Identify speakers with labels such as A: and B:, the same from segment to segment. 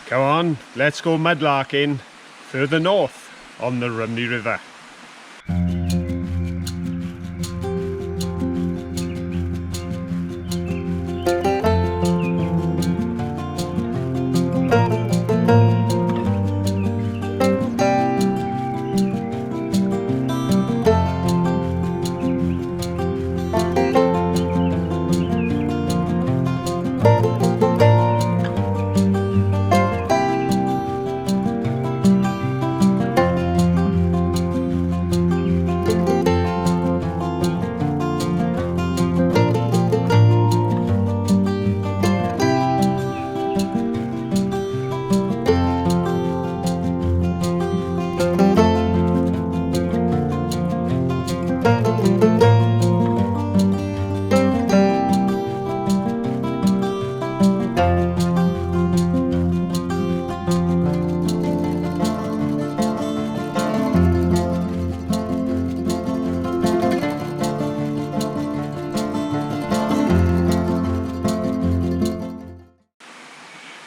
A: Come on, let's go mudlarking further north on the Rhymney River.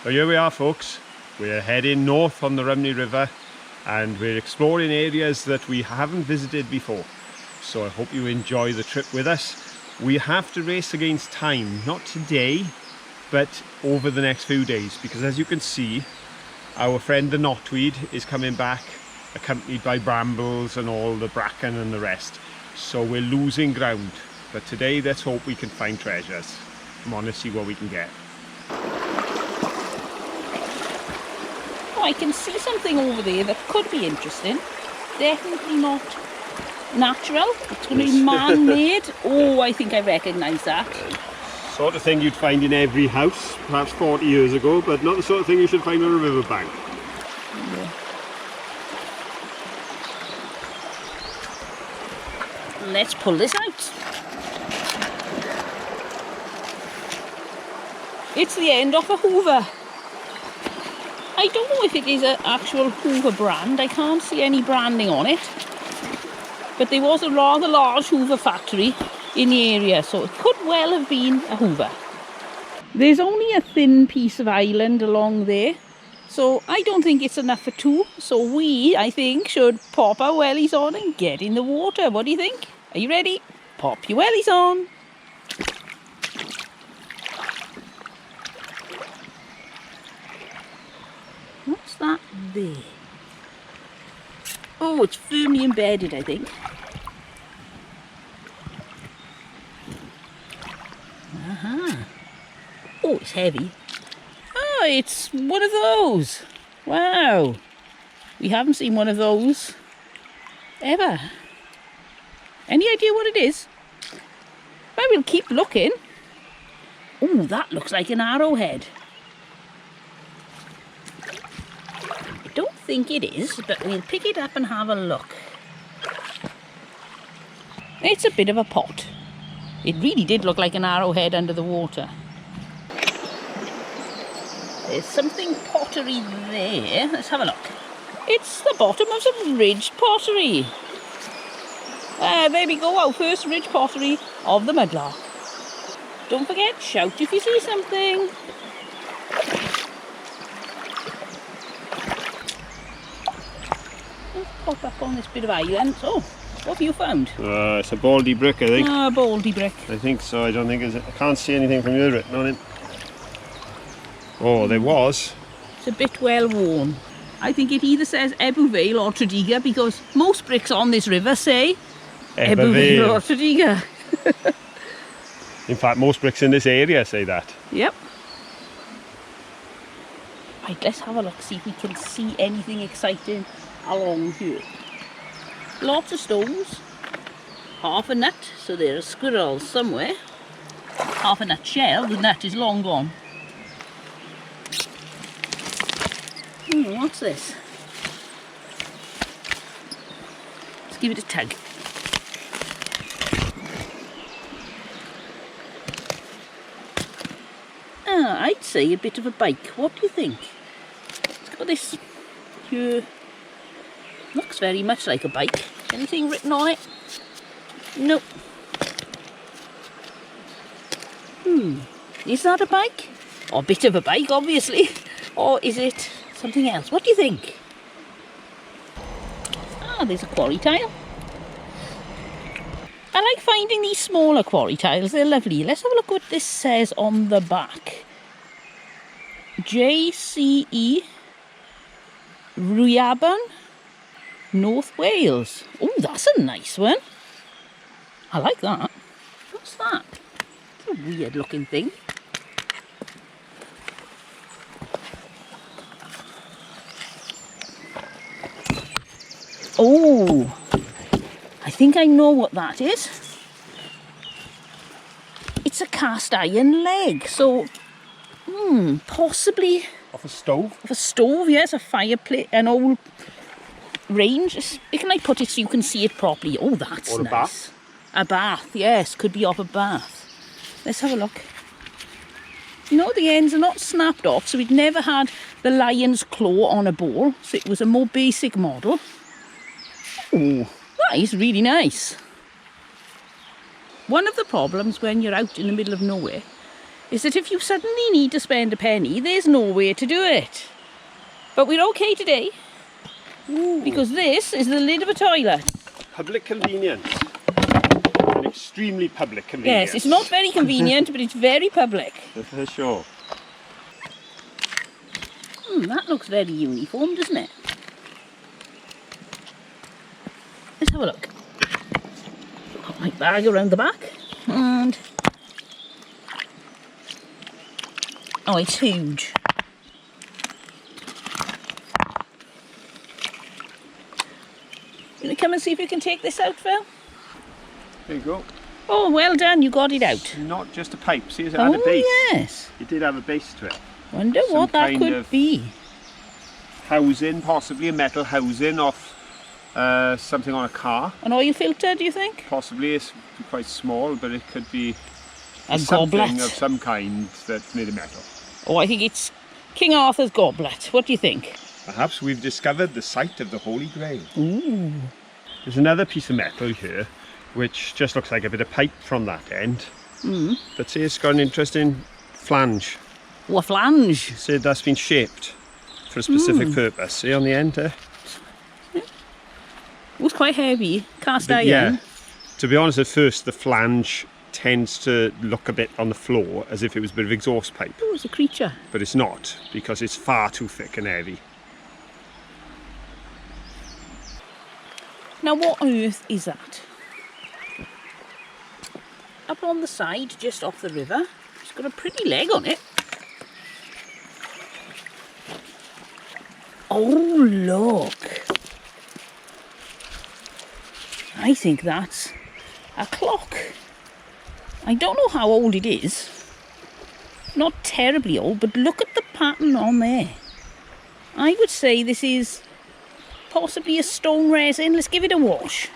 A: So here we are, folks. We're heading north on the Rhymney River and we're exploring areas that we haven't visited before. So I hope you enjoy the trip with us. We have to race against time, not today, but over the next few days, because as you can see, our friend the knotweed is coming back, accompanied by brambles and all the bracken and the rest. So we're losing ground. But today, let's hope we can find treasures. Come on, let's see what we can get.
B: Oh, I can see something over there that could be interesting. Definitely not natural. It's going to be man-made. Oh, I think I recognise that.
A: Sort of thing you'd find in every house, perhaps 40 years ago, but not the sort of thing you should find on a riverbank.
B: Yeah. Let's pull this out. It's the end of a Hoover. I don't know if it is an actual Hoover brand. I can't see any branding on it. But there was a rather large Hoover factory in the area, so it could well have been a Hoover. There's only a thin piece of island along there, so I don't think it's enough for two. So we, I think, should pop our wellies on and get in the water. What do you think? Are you ready? Pop your wellies on. What's that there? Oh, it's firmly embedded, I think. Aha. Oh, it's heavy. Oh, it's one of those. Wow. We haven't seen one of those ever. Any idea what it is? Well, we'll keep looking. Oh, that looks like an arrowhead. I don't think it is, but we'll pick it up and have a look. It's a bit of a pot. It really did look like an arrowhead under the water. There's something pottery there. Let's have a look. It's the bottom of some ridged pottery. There we go, our first ridge pottery of the Mudlark. Don't forget, shout if you see something. Let's pop up on this bit of island. So, what have you found?
A: It's a baldy brick, I think.
B: Ah, baldy brick.
A: I think so. I don't think it's... I can't see anything from here written on it. Oh, there was.
B: It's a bit well worn. I think it either says Ebbw or Tredegar, because most bricks on this river say Ebbw or Tredegar.
A: In fact, most bricks in this area say that.
B: Yep. Right, let's have a look, see if we can see anything exciting along here. Lots of stones. Half a nut, so there are squirrels somewhere. Half a nut shell, the nut is long gone. What's this? Let's give it a tug. I'd say a bit of a bike. What do you think? It's got this here. Looks very much like a bike. Anything written on it? Nope. Is that a bike? Or a bit of a bike, obviously. Or is it something else? What do you think? Ah, there's a quarry tile. I like finding these smaller quarry tiles, they're lovely. Let's have a look what this says on the back. JCE Rwyabon, North Wales. Oh, that's a nice one. I like that. What's that? It's a weird looking thing. Oh, I think I know what that is. It's a cast iron leg, so possibly
A: Off a stove?
B: of a stove. Yes, a fireplace, an old range. Can I put it so you can see it properly? Oh, that's
A: Or a
B: nice.
A: bath?
B: A bath, yes, could be off a bath. Let's have a look. You know, the ends are not snapped off, so we'd never had the lion's claw on a bowl, so it was a more basic model. Oh, that is really nice. One of the problems when you're out in the middle of nowhere is that if you suddenly need to spend a penny, there's nowhere to do it. But we're okay today, because this is the lid of a toilet.
A: Public convenience. An extremely public convenience.
B: Yes, it's not very convenient, but it's very public.
A: For sure.
B: That looks very uniform, doesn't it? Let's have a look. Got my bag around the back, and oh, it's huge. Gonna come and see if you can take this out, Phil?
A: There you go.
B: Oh, well done, you got it out.
A: Not just a pipe. See, it had a base.
B: Yes.
A: It did have a base to it.
B: Wonder
A: Some
B: what that
A: kind
B: could
A: of
B: be.
A: Housing, possibly a metal housing off something on a car.
B: An oil filter, do you think?
A: Possibly it's quite small, but it could be
B: A
A: something
B: goblet.
A: of some kind that made of metal.
B: Oh, I think it's King Arthur's goblet. What do you think?
A: Perhaps we've discovered the site of the Holy Grail.
B: Ooh.
A: There's another piece of metal here, which just looks like a bit of pipe from that end. But see, it's got an interesting flange.
B: Oh, a flange.
A: See, that's been shaped for a specific purpose. See on the end there?
B: It was quite heavy. Cast
A: But
B: iron.
A: yeah, to be honest, at first the flange tends to look a bit on the floor as if it was a bit of exhaust pipe.
B: Oh, it's a creature.
A: But it's not, because it's far too thick and heavy.
B: Now, what on earth is that? Up on the side, just off the river. It's got a pretty leg on it. Oh, look. I think that's a clock. I don't know how old it is. Not terribly old, but look at the pattern on there. I would say this is possibly a stone resin. Let's give it a wash.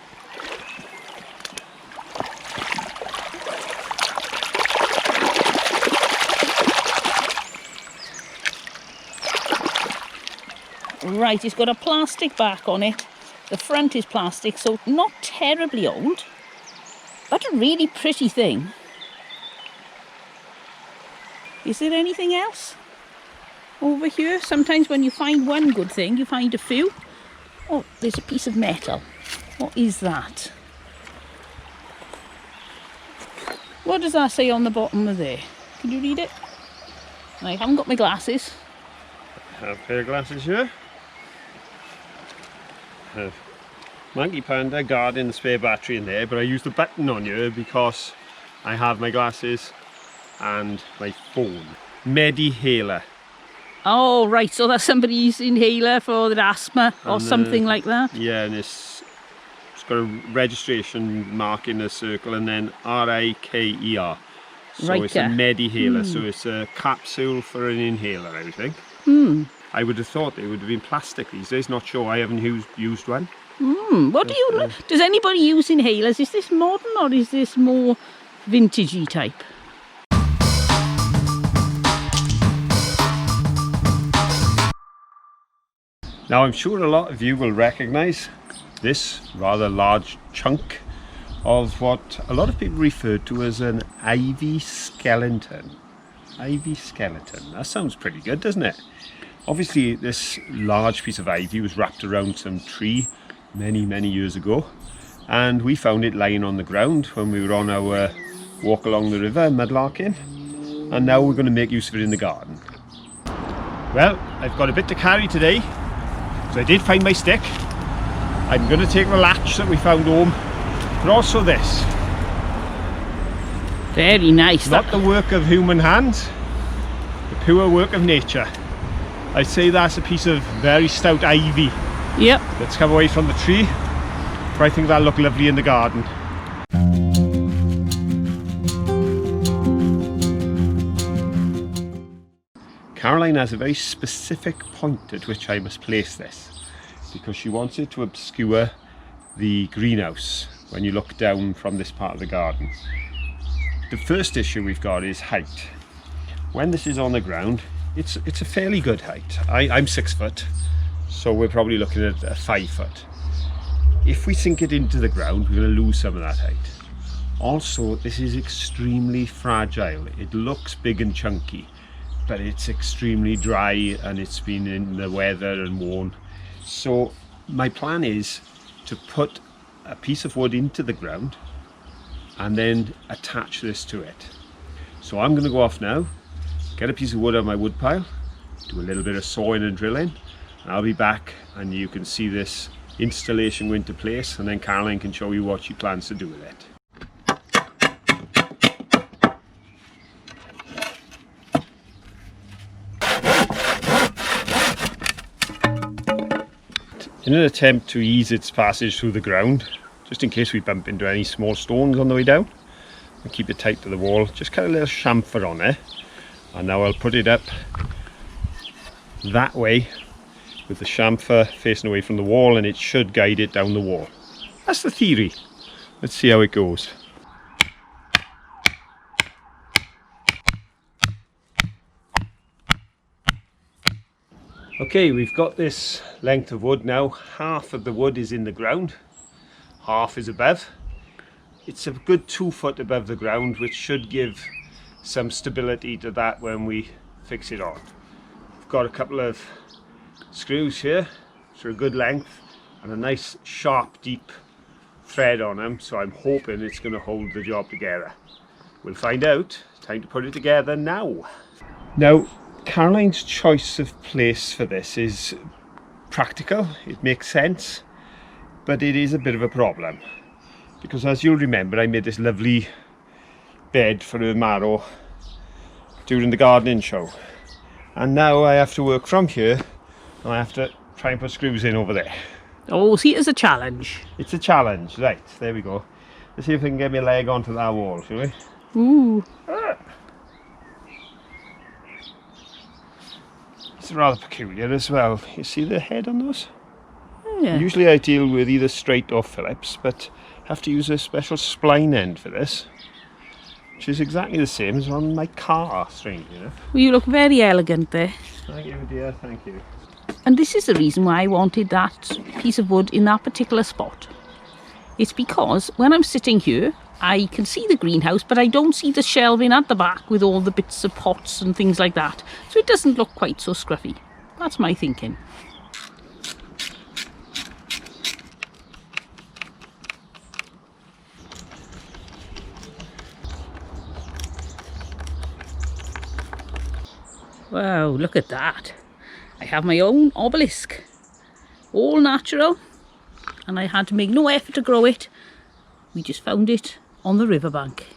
B: Right, it's got a plastic back on it. The front is plastic, so not terribly old, but a really pretty thing. Is there anything else over here? Sometimes when you find one good thing, you find a few. Oh, there's a piece of metal. What is that? What does that say on the bottom of there? Can you read it? I haven't got my glasses.
A: I have a pair of glasses here. I have Monkey Panda guarding the spare battery in there, but I use the button on here because I have my glasses and my phone. Medihaler.
B: Oh, right, so that's somebody's inhaler for their asthma or
A: And,
B: something like that.
A: Yeah, and it's got a registration mark in a circle and then R-I-K-E-R. So
B: Right,
A: it's a
B: yeah.
A: Medihaler, so it's a capsule for an inhaler, I would think. I would have thought they would have been plastic these days, not sure, I haven't used one.
B: What do you... Does anybody use inhalers? Is this modern or is this more vintagey type?
A: Now I'm sure a lot of you will recognise this rather large chunk of what a lot of people refer to as an ivy skeleton. Ivy skeleton, that sounds pretty good, doesn't it? Obviously this large piece of ivy was wrapped around some tree many years ago, and we found it lying on the ground when we were on our walk along the river, Mudlarking, and now we're going to make use of it in the garden. Well, I've got a bit to carry today, so I did find my stick. I'm going to take the latch that we found home, but also this.
B: Very nice.
A: Not the work of human hands, the pure work of nature. I'd say that's a piece of very stout ivy.
B: Yep.
A: That's come away from the tree, but I think that'll look lovely in the garden. Caroline has a very specific point at which I must place this, because she wants it to obscure the greenhouse when you look down from this part of the garden. The first issue we've got is height. When this is on the ground, it's a fairly good height. I'm 6 foot, so we're probably looking at a 5 foot. If we sink it into the ground, we're going to lose some of that height. Also, this is extremely fragile. It looks big and chunky, but it's extremely dry and it's been in the weather and worn. So my plan is to put a piece of wood into the ground and then attach this to it. So I'm going to go off now, get a piece of wood on my wood pile, do a little bit of sawing and drilling, and I'll be back and you can see this installation go into place, and then Caroline can show you what she plans to do with it. In an attempt to ease its passage through the ground, just in case we bump into any small stones on the way down, and keep it tight to the wall, just cut a little chamfer on there, and now I'll put it up that way with the chamfer facing away from the wall, and it should guide it down the wall. That's the theory. Let's see how it goes. Okay, we've got this length of wood now. Half of the wood is in the ground, half is above. It's a good 2 foot above the ground, which should give some stability to that when we fix it on. We've got a couple of screws here, which are a good length, and a nice sharp deep thread on them, so I'm hoping it's going to hold the job together. We'll find out. Time to put it together now. Now, Caroline's choice of place for this is practical, it makes sense, but it is a bit of a problem, because as you'll remember, I made this lovely bed for her marrow during the gardening show, and now I have to work from here and I have to try and put screws in over there.
B: Oh, see it as a challenge.
A: It's a challenge. Right, there we go. Let's see if we can get my leg onto that wall, shall we?
B: Ooh.
A: It's rather peculiar as well. You see the head on those?
B: Yeah.
A: Usually I deal with either straight or Phillips, but have to use a special spline end for this, which is exactly the same as on my car, strangely enough.
B: Well, you look very elegant there.
A: Thank you, dear, thank you.
B: And this is the reason why I wanted that piece of wood in that particular spot. It's because when I'm sitting here, I can see the greenhouse, but I don't see the shelving at the back with all the bits of pots and things like that. So it doesn't look quite so scruffy. That's my thinking. Wow, look at that. I have my own obelisk. All natural. And I had to make no effort to grow it. We just found it on the riverbank.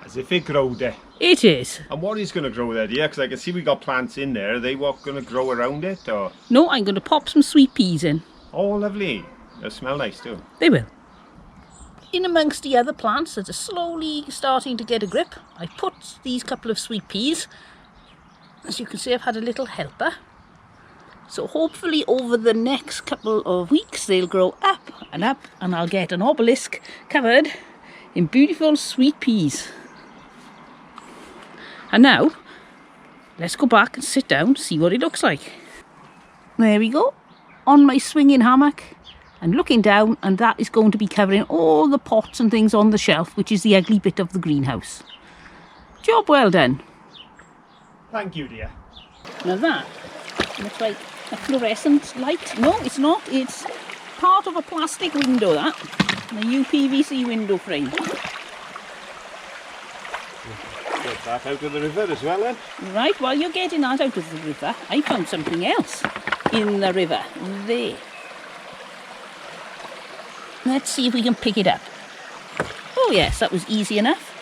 A: As if it growed there.
B: It is.
A: And what is going to grow there, dear? Because I can see we got plants in there. Are they what going to grow around it, or?
B: No, I'm going to pop some sweet peas in.
A: Oh, lovely. They'll smell nice too.
B: They will. In amongst the other plants that are slowly starting to get a grip, I put these couple of sweet peas. As you can see, I've had a little helper. So hopefully over the next couple of weeks they'll grow up, and I'll get an obelisk covered in beautiful sweet peas. And now, let's go back and sit down, see what it looks like. There we go, on my swinging hammock and looking down, and that is going to be covering all the pots and things on the shelf, which is the ugly bit of the greenhouse. Job well done.
A: Thank you, dear.
B: Now that looks like a fluorescent light. No, it's not. It's part of a plastic window, that. A UPVC window frame.
A: Get that out of the river as well then.
B: Right, while you're getting that out of the river, I found something else in the river. There. Let's see if we can pick it up. Oh yes, that was easy enough.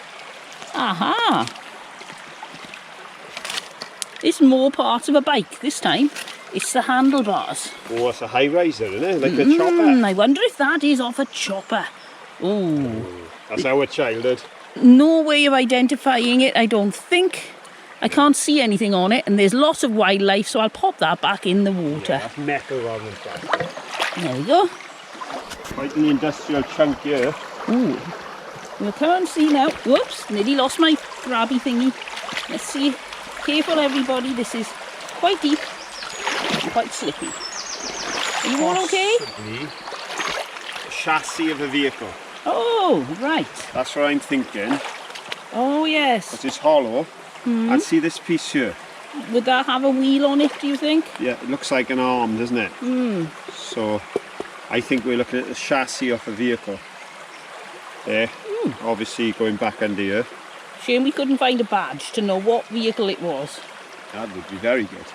B: Aha! It's more parts of a bike this time. It's the handlebars.
A: Oh, it's a high riser, isn't it? Like a chopper.
B: I wonder if that is off a chopper. Oh.
A: That's our childhood.
B: No way of identifying it, I don't think. I can't see anything on it, and there's lots of wildlife, so I'll pop that back in the water.
A: Yeah, that's metal rather than plastic.
B: There we go.
A: Quite an industrial chunk here.
B: Ooh. We can't see now. Whoops, nearly lost my grabby thingy. Let's see. Careful everybody, this is quite deep and quite slippy. Are you all okay?
A: Possibly the chassis of a vehicle.
B: Oh, right.
A: That's what I'm thinking.
B: Oh, yes.
A: It's hollow. And see this piece here?
B: Would that have a wheel on it, do you think?
A: Yeah, it looks like an arm, doesn't it? So I think we're looking at the chassis of a vehicle. There, obviously going back under here.
B: Shame we couldn't find a badge to know what vehicle it was.
A: That would be very good.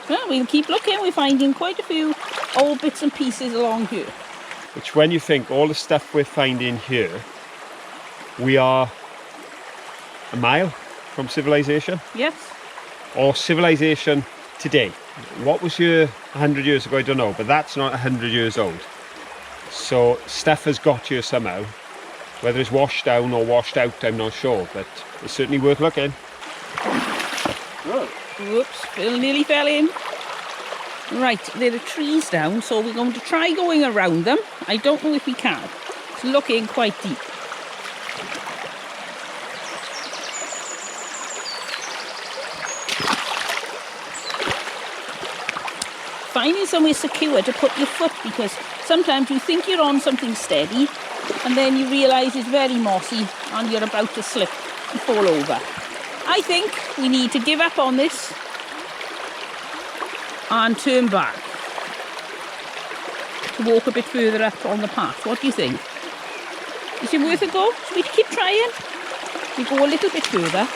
B: Well, we'll keep looking. We're finding quite a few old bits and pieces along here.
A: Which, when you think all the stuff we're finding here, we are a mile from civilization.
B: Yes.
A: Or civilization today. What was here 100 years ago, I don't know, but that's not 100 years old. So stuff has got here somehow. Whether it's washed down or washed out, I'm not sure, but it's certainly worth looking.
B: Oh. Whoops, Phil nearly fell in. Right, there are trees down, so we're going to try going around them. I don't know if we can. It's looking quite deep. Finding somewhere secure to put your foot, because sometimes you think you're on something steady and then you realise it's very mossy and you're about to slip and fall over. I think we need to give up on this and turn back to walk a bit further up on the path. What do you think? Is it worth a go? Should we keep trying? We go a little bit further.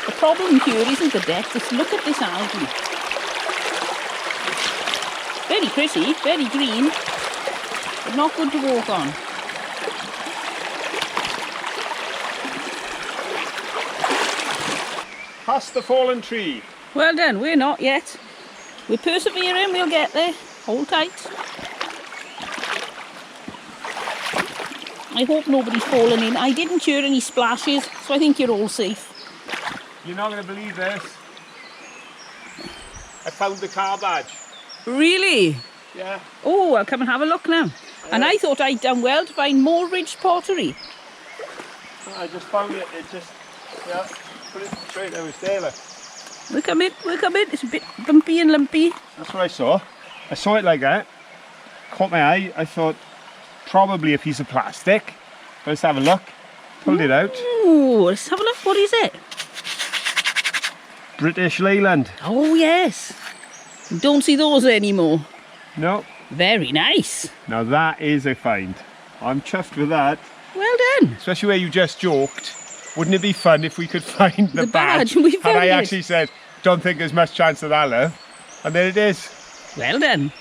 B: The problem here isn't the depth, just look at this algae. Very pretty, very green, but not good to walk on.
A: Past the fallen tree.
B: Well done, we're not yet. We're persevering, we'll get there. Hold tight. I hope nobody's fallen in. I didn't hear any splashes, so I think you're all safe.
A: You're not going to believe this. I found the car badge.
B: Really?
A: Yeah.
B: Oh, I'll come and have a look now. And I thought I'd done well to find more ridged pottery.
A: I just found it. It just, yeah, put it straight there. It's there. Look.
B: We're coming. It's a bit bumpy and lumpy.
A: That's what I saw. I saw it like that. Caught my eye. I thought probably a piece of plastic. Let's have a look. Pulled it out.
B: Ooh, let's have a look. What is it?
A: British Leyland.
B: Oh, yes. Don't see those anymore.
A: No.
B: Very nice.
A: Now that is a find. I'm chuffed with that.
B: Well done.
A: Especially where you just joked. Wouldn't it be fun if we could find the badge?
B: We
A: and
B: found
A: I
B: it.
A: actually said, don't think there's much chance of that, love. And there it is.
B: Well done.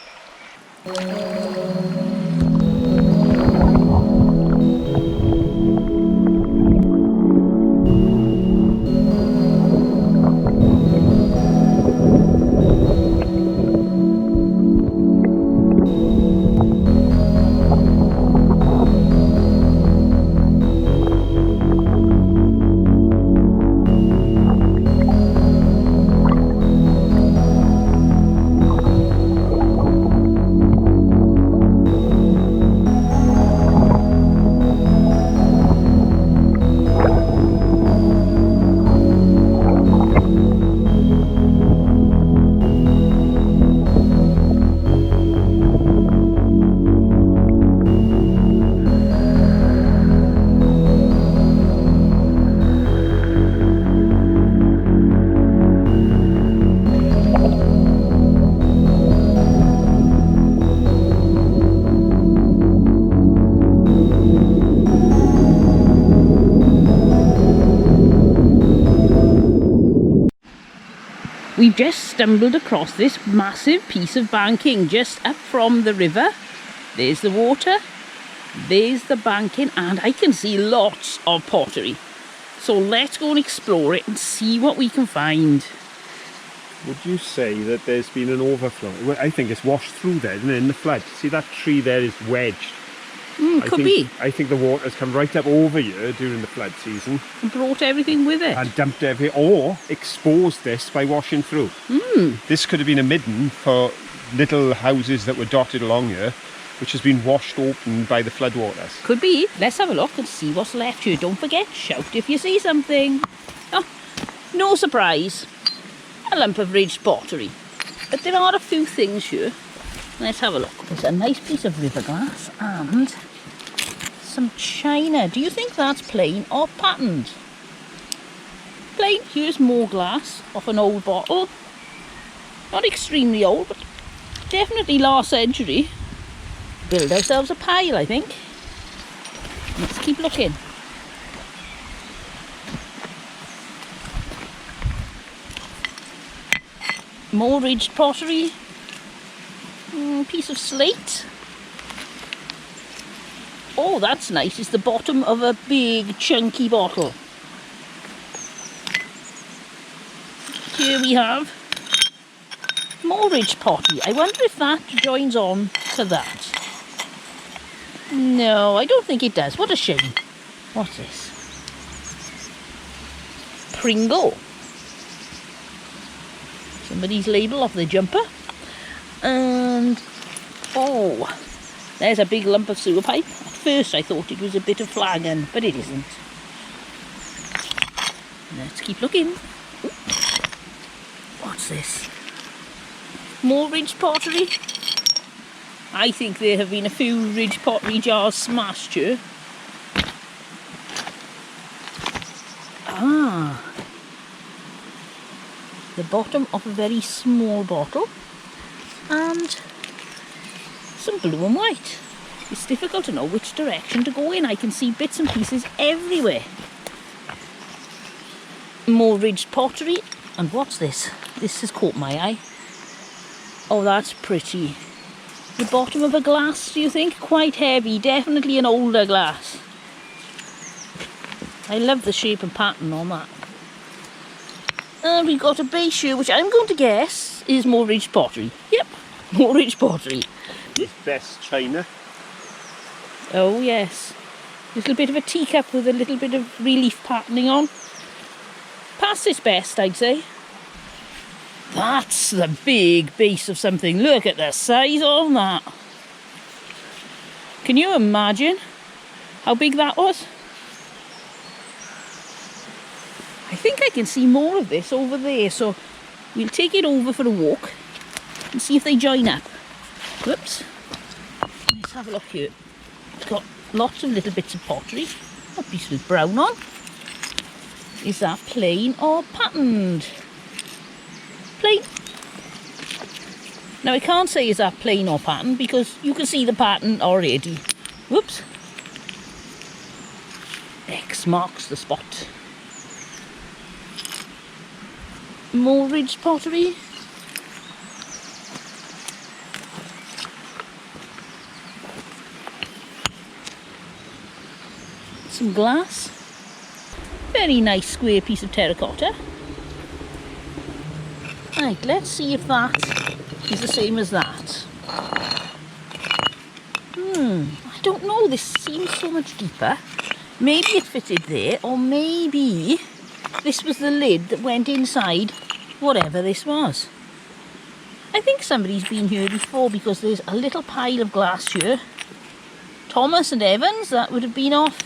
B: We've just stumbled across this massive piece of banking just up from the river. There's the water, there's the banking, and I can see lots of pottery. So let's go and explore it and see what we can find.
A: Would you say that there's been an overflow? Well, I think it's washed through there, isn't it, in the flood? See, that tree there is wedged.
B: Could be.
A: I think the water's come right up over here during the flood season.
B: And brought everything with it.
A: And dumped everything, or exposed this by washing through. This could have been a midden for little houses that were dotted along here, which has been washed open by the floodwaters.
B: Could be. Let's have a look and see what's left here. Don't forget, shout if you see something. Oh, no surprise. A lump of ridged pottery. But there are a few things here. Let's have a look. There's a nice piece of river glass and some china. Do you think that's plain or patterned? Plain. Here's more glass off an old bottle. Not extremely old, but definitely last century. Build ourselves a pile, I think. Let's keep looking. More ridged pottery. Piece of slate. Oh, that's nice. It's the bottom of a big chunky bottle. Here we have more ridged pottery. I wonder if that joins on to that. No, I don't think it does. What a shame. What's this? Pringle. Somebody's label off the jumper. And, oh, there's a big lump of sewer pipe. At first I thought it was a bit of flagon, but it isn't. Let's keep looking. Ooh. What's this? More ridged pottery. I think there have been a few ridged pottery jars smashed here. Ah. The bottom of a very small bottle. And some blue and white. It's difficult to know which direction to go in. I can see bits and pieces everywhere. More ridged pottery. And what's this? This has caught my eye. Oh, that's pretty. The bottom of a glass, do you think? Quite heavy. Definitely an older glass. I love the shape and pattern on that. And we've got a base here, which I'm going to guess is more ridged pottery. Yep, more ridged pottery.
A: It's best china.
B: Oh yes. A little bit of a teacup with a little bit of relief patterning on. Past its best, I'd say. That's the big base of something. Look at the size on that. Can you imagine how big that was? I think I can see more of this over there, so we'll take it over for a walk and see if they join up. Whoops. Let's have a look here. It's got lots of little bits of pottery. A piece with brown on. Is that plain or patterned? Plain. Now I can't say is that plain or patterned because you can see the pattern already. Whoops. X marks the spot. More ridged pottery. Some glass. Very nice square piece of terracotta. Right, let's see if that is the same as that. I don't know, this seems so much deeper. Maybe it fitted there, or maybe this was the lid that went inside whatever this was. I think somebody's been here before because there's a little pile of glass here. Thomas and Evans, that would have been off.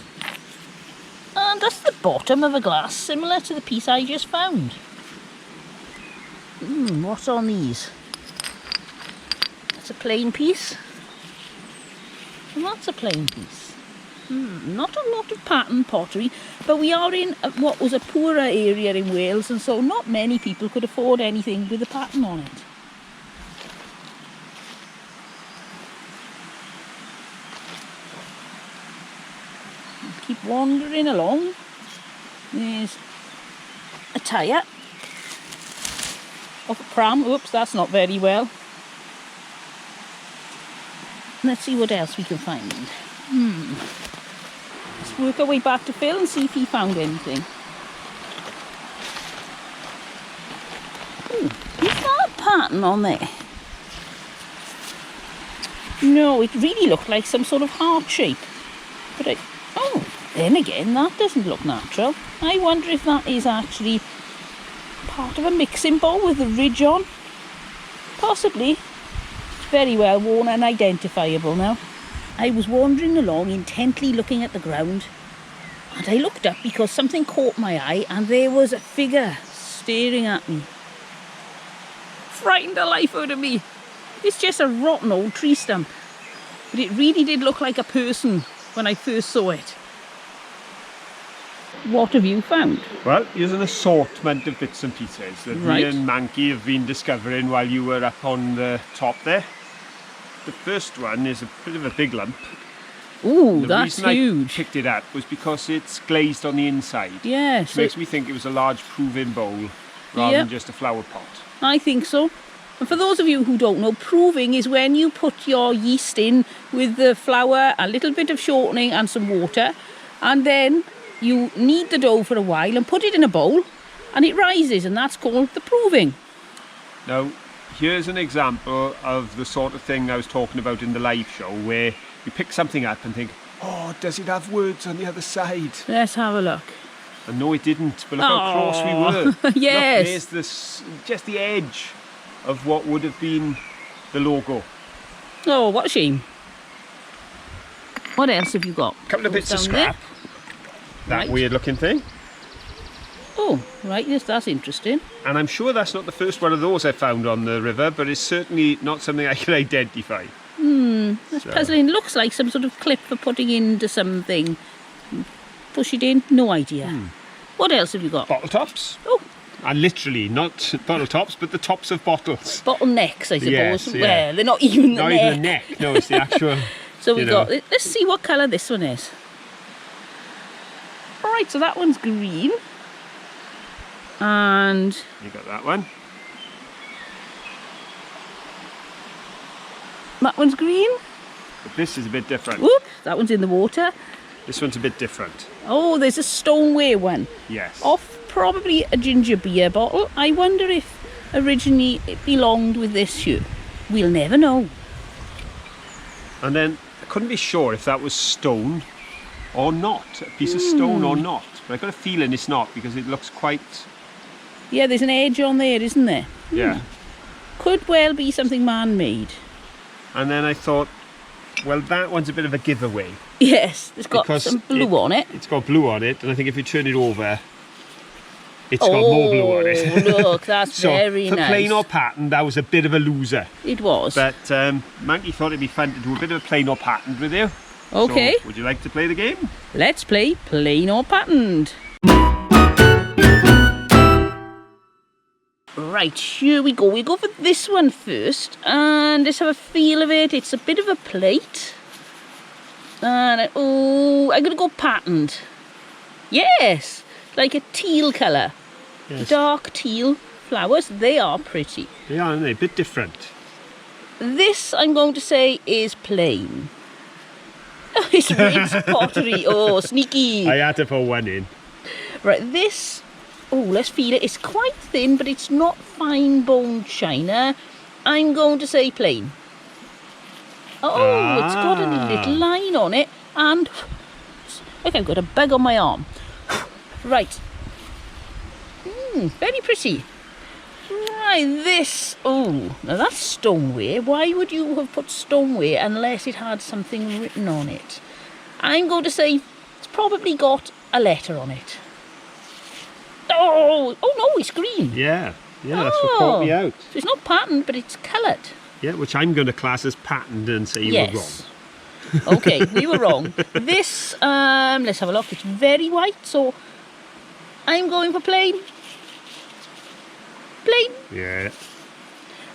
B: And that's the bottom of a glass, similar to the piece I just found. What's on these? That's a plain piece. And that's a plain piece. Not a lot of pattern pottery, but we are in what was a poorer area in Wales, and so not many people could afford anything with a pattern on it. Keep wandering along. There's a tyre. Off a pram. Oops, that's not very well. Let's see what else we can find. Let's work our way back to Phil and see if he found anything. Ooh, is that a pattern on there? No, it really looked like some sort of heart shape. But then again, that doesn't look natural. I wonder if that is actually part of a mixing bowl with a ridge on. Possibly. Very well worn and identifiable now. I was wandering along, intently looking at the ground, and I looked up because something caught my eye, and there was a figure staring at me. Frightened the life out of me. It's just a rotten old tree stump, but it really did look like a person when I first saw it. What have you found?
A: Well, here's an assortment of bits and pieces that me and Manky have been discovering while you were up on the top there. The first one is a bit of a big lump.
B: Ooh, that's
A: huge. The reason I picked it up was because it's glazed on the inside.
B: Yes.
A: Which makes me think it was a large proving bowl rather than just a flower pot.
B: I think so. And for those of you who don't know, proving is when you put your yeast in with the flour, a little bit of shortening and some water, and then you knead the dough for a while and put it in a bowl and it rises, and that's called the proving.
A: Now, here's an example of the sort of thing I was talking about in the live show where you pick something up and think, oh, does it have words on the other side?
B: Let's have a look.
A: And no, it didn't, but look how close we were.
B: Yes.
A: Look, there's this, just the edge of what would have been the logo.
B: Oh, what a shame. What else have you got?
A: A couple of bits of scrap. That weird looking thing.
B: Oh, right, yes, that's interesting.
A: And I'm sure that's not the first one of those I found on the river, but it's certainly not something I can identify.
B: That's puzzling. Looks like some sort of clip for putting into something. Push it in, no idea. What else have you got?
A: Bottle tops.
B: Oh.
A: And literally, not bottle tops, but the tops of bottles.
B: Bottlenecks, I suppose.
A: Yes, yeah.
B: Well, they're not even the neck.
A: Not even the neck, no, it's the actual...
B: So we got, let's see what colour this one is. Alright, so that one's green. And...
A: You got that one.
B: That one's green.
A: But this is a bit different.
B: Whoop, that one's in the water.
A: This one's a bit different.
B: Oh, there's a stoneware one.
A: Yes.
B: Off probably a ginger beer bottle. I wonder if originally it belonged with this here. We'll never know.
A: And then I couldn't be sure if that was stone or not. A piece of stone or not. But I got a feeling it's not because it looks quite...
B: Yeah, there's an edge on there, isn't there?
A: Yeah.
B: Could well be something man-made.
A: And then I thought, well, that one's a bit of a giveaway.
B: Yes, it's got some blue on it.
A: It's got blue on it, and I think if you turn it over, it's got more blue on it.
B: Look, that's very nice.
A: For plain or pattern, that was a bit of a loser.
B: It was.
A: But Monkey thought it'd be fun to do a bit of a plain or patterned with you.
B: Okay.
A: So, would you like to play the game?
B: Let's play plain or patterned. Right, here we go. We go for this one first, and let's have a feel of it. It's a bit of a plate. And I'm going to go patterned. Yes, like a teal colour. Yes. Dark teal flowers. They are pretty.
A: They are, aren't they? A bit different.
B: This, I'm going to say, is plain. Oh, it's red pottery. Oh, sneaky.
A: I had to put one in.
B: Right, this... Oh, let's feel it. It's quite thin, but it's not fine-boned china. I'm going to say plain. Oh, it's got a little line on it. And look, I've got a bug on my arm. Right. Very pretty. Right, this... Oh, now that's stoneware. Why would you have put stoneware unless it had something written on it? I'm going to say it's probably got a letter on it. Oh no, it's green.
A: Yeah, that's what caught me out.
B: So it's not patterned, but it's coloured.
A: Yeah, which I'm going to class as patterned and say you were wrong.
B: Okay, we were wrong. This, let's have a look. It's very white, so I'm going for plain. Plain.
A: Yeah.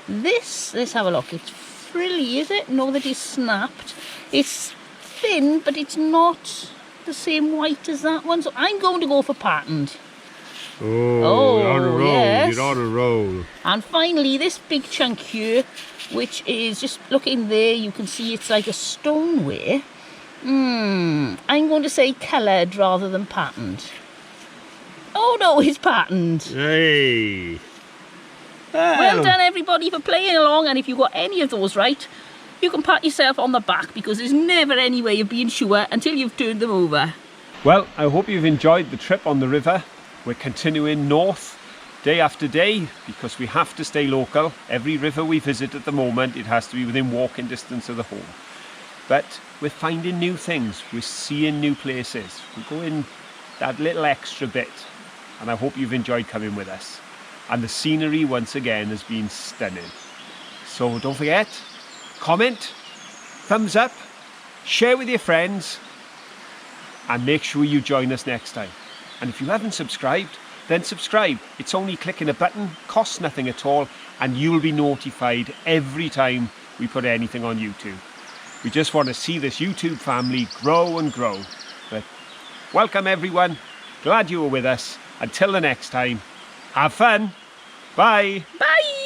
B: This, let's have a look. It's frilly, is it? No, that is snapped. It's thin, but it's not the same white as that one, so I'm going to go for patterned.
A: Oh, you're on a roll.
B: Yes.
A: You're on a roll.
B: And finally, this big chunk here, which is just looking there, you can see it's like a stoneware. I'm going to say coloured rather than patterned. Oh no, it's patterned.
A: Hey!
B: Well done everybody for playing along, and if you got any of those right, you can pat yourself on the back, because there's never any way of being sure until you've turned them over.
A: Well, I hope you've enjoyed the trip on the river. We're continuing north day after day because we have to stay local. Every river we visit at the moment, it has to be within walking distance of the home. But we're finding new things, we're seeing new places, we're going that little extra bit, and I hope you've enjoyed coming with us. And the scenery once again has been stunning. So don't forget, comment, thumbs up, share with your friends, and make sure you join us next time. And if you haven't subscribed, then subscribe. It's only clicking a button, costs nothing at all, and you'll be notified every time we put anything on YouTube. We just want to see this YouTube family grow and grow. But welcome everyone, glad you were with us. Until the next time, have fun. Bye.
B: Bye.